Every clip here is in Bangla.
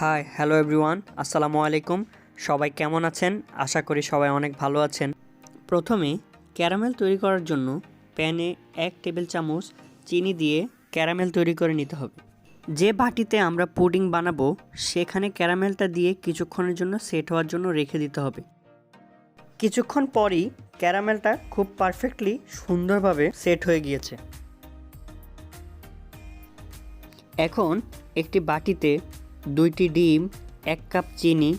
হাই হ্যালো এভরিওয়ান, আসসালামু আলাইকুম। সবাই কেমন আছেন? আশা করি সবাই অনেক ভালো আছেন। প্রথমে ক্যারামেল তৈরি করার জন্য প্যানে 1 টেবিল চামচ চিনি দিয়ে ক্যারামেল তৈরি করে নিতে হবে। যে বাটিতে আমরা পুডিং বানাবো সেখানে ক্যারামেলটা দিয়ে কিছুক্ষণের জন্য সেট হওয়ার জন্য রেখে দিতে হবে। কিছুক্ষণ পরই ক্যারামেলটা খুব পারফেক্টলি সুন্দরভাবে সেট হয়ে গিয়েছে। এখন একটি বাটিতে 2টি ডিম, 1 কাপ চিনি,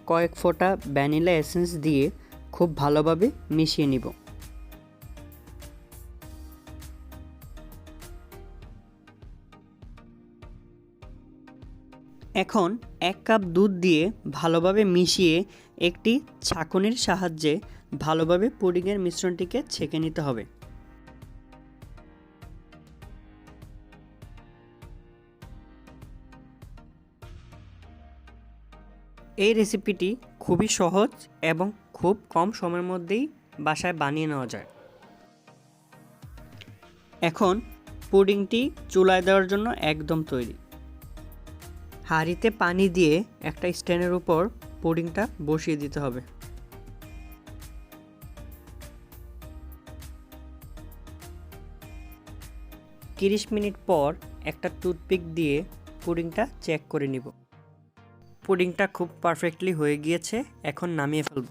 কয়েক ফোঁটা ভ্যানিলা এসেন্স দিয়ে খুব ভালোভাবে মিশিয়ে নিব। এখন 1 কাপ দুধ দিয়ে ভালোভাবে মিশিয়ে একটি ছাঁকনির সাহায্যে ভালোভাবে পুডিংয়ের মিশ্রণটিকে ছেঁকে নিতে হবে। এই রেসিপিটি খুবই সহজ এবং খুব কম সময়ের মধ্যেই বাসায় বানিয়ে নেওয়া যায়। এখন পুডিংটি চুলায় দেওয়ার জন্য একদম তৈরি। হাঁড়িতে পানি দিয়ে একটা স্ট্যান্ডের উপর পুডিংটা বসিয়ে দিতে হবে। তিরিশ মিনিট পর একটা টুথপিক দিয়ে পুডিংটা চেক করে নিব। পুডিংটা খুব পারফেক্টলি হয়ে গিয়েছে, এখন নামিয়ে ফেলব।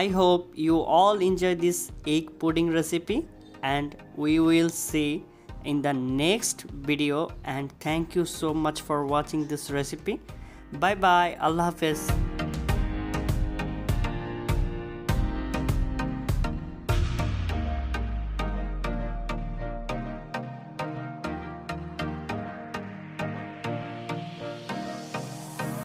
I hope you all enjoy this egg pudding recipe, and we will see in the next video, and thank you so much for watching this recipe. Bye bye, Allah Hafiz.